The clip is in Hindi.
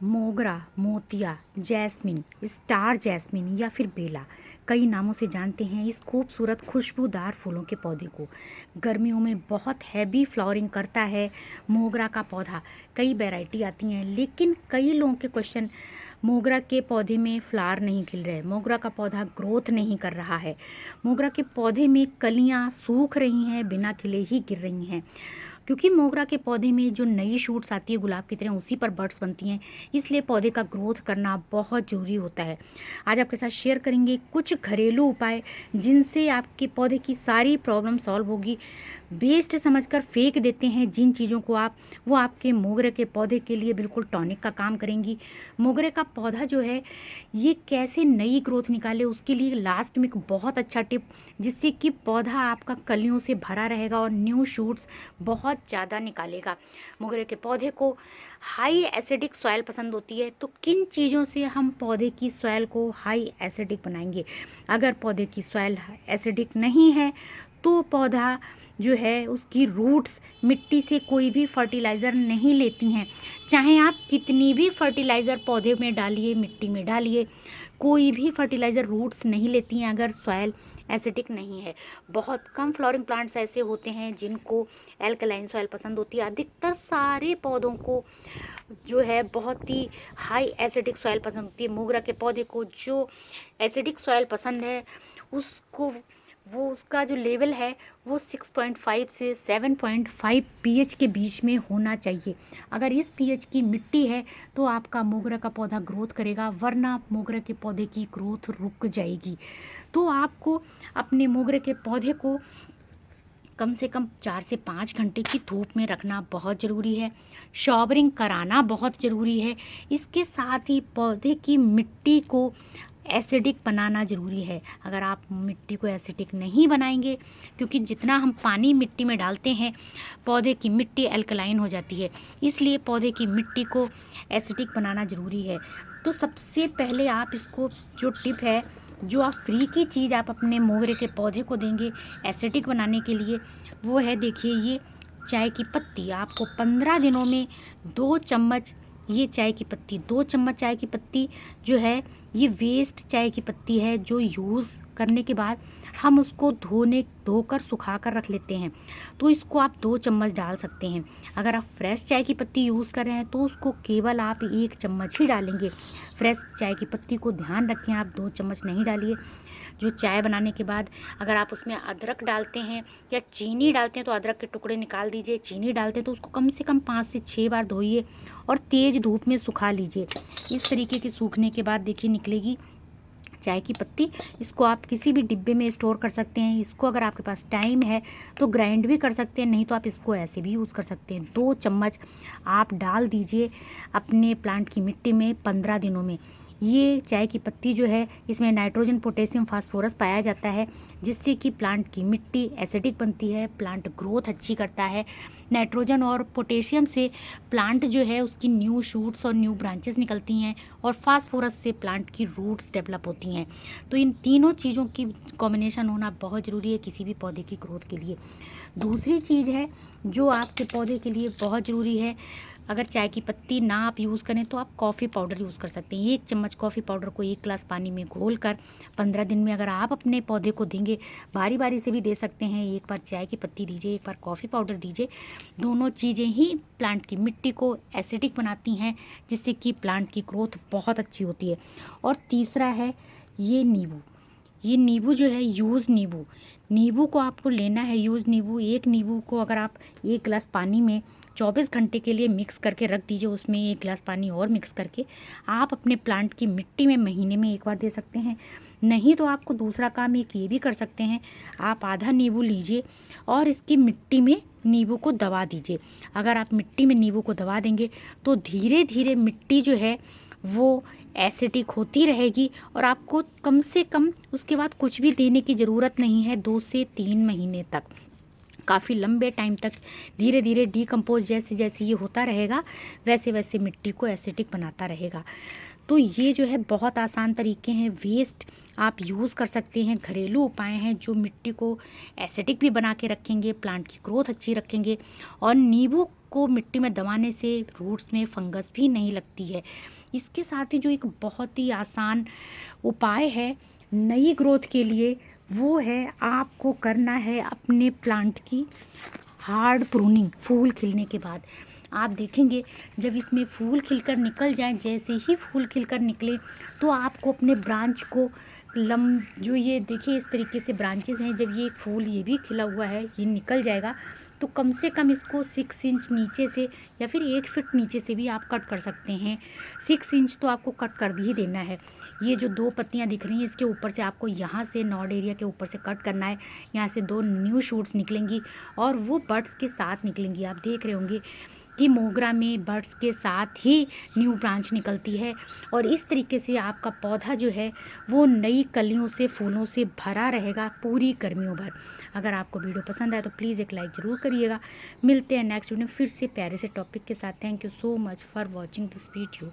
मोगरा, मोतिया, जैस्मिन, स्टार जैस्मिन या फिर बेला, कई नामों से जानते हैं इस खूबसूरत खुशबूदार फूलों के पौधे को। गर्मियों में बहुत हैवी फ्लावरिंग करता है मोगरा का पौधा। कई वैरायटी आती हैं, लेकिन कई लोगों के क्वेश्चन, मोगरा के पौधे में फ्लावर नहीं खिल रहे, मोगरा का पौधा ग्रोथ नहीं कर रहा है, मोगरा के पौधे में कलियां सूख रही हैं, बिना खिले ही गिर रही हैं। क्योंकि मोगरा के पौधे में जो नई शूट्स आती है गुलाब की तरह, उसी पर बर्ड्स बनती हैं, इसलिए पौधे का ग्रोथ करना बहुत ज़रूरी होता है। आज आपके साथ शेयर करेंगे कुछ घरेलू उपाय जिनसे आपके पौधे की सारी प्रॉब्लम सॉल्व होगी। वेस्ट समझकर फेंक देते हैं जिन चीज़ों को आप, वो आपके मोगरे के पौधे के लिए बिल्कुल टॉनिक का काम करेंगी। मोगरे का पौधा जो है ये कैसे नई ग्रोथ निकाले, उसके लिए लास्ट में एक बहुत अच्छा टिप, जिससे कि पौधा आपका कलियों से भरा रहेगा और न्यू शूट्स बहुत ज़्यादा निकालेगा। मोगरे के पौधे को हाई एसिडिक सॉइल पसंद होती है, तो किन चीज़ों से हम पौधे की सॉइल को हाई एसिडिक बनाएंगे। अगर पौधे की सॉइल एसिडिक नहीं है तो पौधा जो है उसकी रूट्स मिट्टी से कोई भी फर्टिलाइज़र नहीं लेती हैं। चाहे आप कितनी भी फर्टिलाइज़र पौधे में डालिए, मिट्टी में डालिए, कोई भी फर्टिलाइज़र रूट्स नहीं लेती हैं अगर सॉइल एसिडिक नहीं है। बहुत कम फ्लावरिंग प्लांट्स ऐसे होते हैं जिनको एल्कलाइन सॉइल पसंद होती है। अधिकतर सारे पौधों को जो है बहुत ही हाई एसिडिक सॉइल पसंद होती है। मोगरा के पौधे को जो एसिडिक सॉइल पसंद है उसको, वो उसका जो लेवल है वो 6.5 से 7.5 पीएच के बीच में होना चाहिए। अगर इस पीएच की मिट्टी है तो आपका मोगरा का पौधा ग्रोथ करेगा, वरना मोगरे के पौधे की ग्रोथ रुक जाएगी। तो आपको अपने मोगरे के पौधे को कम से कम 4 से 5 घंटे की धूप में रखना बहुत ज़रूरी है। शॉवरिंग कराना बहुत ज़रूरी है। इसके साथ ही पौधे की मिट्टी को एसिडिक बनाना ज़रूरी है। अगर आप मिट्टी को एसिडिक नहीं बनाएंगे, क्योंकि जितना हम पानी मिट्टी में डालते हैं पौधे की मिट्टी एल्कलाइन हो जाती है, इसलिए पौधे की मिट्टी को एसिडिक बनाना ज़रूरी है। तो सबसे पहले आप इसको, जो टिप है, जो आप फ्री की चीज़ आप अपने मोगरे के पौधे को देंगे एसिडिक बनाने के लिए, वो है, देखिए, ये चाय की पत्ती। आपको 15 दिनों में 2 चम्मच ये चाय की पत्ती, 2 चम्मच चाय की पत्ती जो है, ये वेस्ट चाय की पत्ती है जो यूज़ करने के बाद हम उसको धोकर सुखा कर रख लेते हैं, तो इसको आप 2 चम्मच डाल सकते हैं। अगर आप फ्रेश चाय की पत्ती यूज़ कर रहे हैं तो उसको केवल आप 1 चम्मच ही डालेंगे। फ्रेश चाय की पत्ती को ध्यान रखें, आप 2 चम्मच नहीं डालिए। जो चाय बनाने के बाद अगर आप उसमें अदरक डालते हैं या चीनी डालते हैं तो अदरक के टुकड़े निकाल दीजिए। चीनी डालते हैं तो उसको कम से कम 5 से 6 बार धोइए और तेज़ धूप में सुखा लीजिए। इस तरीके के सूखने के बाद देखिए निकलेगी चाय की पत्ती। इसको आप किसी भी डिब्बे में स्टोर कर सकते हैं। इसको अगर आपके पास टाइम है तो ग्राइंड भी कर सकते हैं, नहीं तो आप इसको ऐसे भी यूज़ कर सकते हैं। 2 चम्मच आप डाल दीजिए अपने प्लांट की मिट्टी में 15 दिनों में। ये चाय की पत्ती जो है, इसमें नाइट्रोजन, पोटेशियम, फास्फोरस पाया जाता है, जिससे कि प्लांट की मिट्टी एसिडिक बनती है, प्लांट ग्रोथ अच्छी करता है। नाइट्रोजन और पोटेशियम से प्लांट जो है उसकी न्यू शूट्स और न्यू ब्रांचेस निकलती हैं, और फास्फोरस से प्लांट की रूट्स डेवलप होती हैं। तो इन तीनों चीज़ों की कॉम्बिनेशन होना बहुत ज़रूरी है किसी भी पौधे की ग्रोथ के लिए। दूसरी चीज़ है जो आपके पौधे के लिए बहुत ज़रूरी है, अगर चाय की पत्ती ना आप यूज़ करें तो आप कॉफ़ी पाउडर यूज़ कर सकते हैं। 1 चम्मच कॉफ़ी पाउडर को 1 गिलास पानी में घोल कर 15 दिन में अगर आप अपने पौधे को देंगे, बारी बारी से भी दे सकते हैं, एक बार चाय की पत्ती दीजिए, एक बार कॉफ़ी पाउडर दीजिए। दोनों चीज़ें ही प्लांट की मिट्टी को एसिडिक बनाती हैं, जिससे कि प्लांट की ग्रोथ बहुत अच्छी होती है। और तीसरा है ये नींबू। ये नींबू जो है, यूज़ नींबू, नींबू को आपको लेना है, यूज़ नींबू। एक नींबू को अगर आप 1 गिलास पानी में 24 घंटे के लिए मिक्स करके रख दीजिए, उसमें 1 गिलास पानी और मिक्स करके आप अपने प्लांट की मिट्टी में महीने में 1 बार दे सकते हैं। नहीं तो आपको दूसरा काम एक ये भी कर सकते हैं, आप आधा नींबू लीजिए और इसकी मिट्टी में नींबू को दबा दीजिए। अगर आप मिट्टी में नींबू को दबा देंगे तो धीरे धीरे मिट्टी जो है वो एसिडिक होती रहेगी, और आपको कम से कम उसके बाद कुछ भी देने की ज़रूरत नहीं है 2 से 3 महीने तक। काफ़ी लंबे टाइम तक धीरे धीरे डिकम्पोज जैसे जैसे ये होता रहेगा, वैसे वैसे मिट्टी को एसिडिक बनाता रहेगा। तो ये जो है बहुत आसान तरीके हैं, वेस्ट आप यूज़ कर सकते हैं, घरेलू उपाय हैं जो मिट्टी को एसिडिक भी बना के रखेंगे, प्लांट की ग्रोथ अच्छी रखेंगे। और नींबू इसको मिट्टी में दबाने से रूट्स में फंगस भी नहीं लगती है। इसके साथ ही जो एक बहुत ही आसान उपाय है नई ग्रोथ के लिए, वो है आपको करना है अपने प्लांट की हार्ड प्रूनिंग। फूल खिलने के बाद आप देखेंगे जब इसमें फूल खिलकर निकल जाए, जैसे ही फूल खिलकर निकले तो आपको अपने ब्रांच को जो ये देखिए इस तरीके से ब्रांचेस हैं, जब ये फूल ये भी खिला हुआ है ये निकल जाएगा तो कम से कम इसको 6 इंच नीचे से या फिर 1 फीट नीचे से भी आप कट कर सकते हैं। 6 इंच तो आपको कट कर ही देना है। ये जो 2 पत्तियां दिख रही हैं इसके ऊपर से आपको यहाँ से नॉड एरिया के ऊपर से कट करना है। यहाँ से 2 न्यू शूट्स निकलेंगी और वो बड्स के साथ निकलेंगी। आप देख रहे होंगे कि मोगरा में बड्स के साथ ही न्यू ब्रांच निकलती है और इस तरीके से आपका पौधा जो है वो नई कलियों से फूलों से भरा रहेगा पूरी गर्मियों भर। अगर आपको वीडियो पसंद आए तो प्लीज़ एक लाइक ज़रूर करिएगा। मिलते हैं नेक्स्ट वीडियो में फिर से प्यारे से टॉपिक के साथ। Thank you so much for watching this video.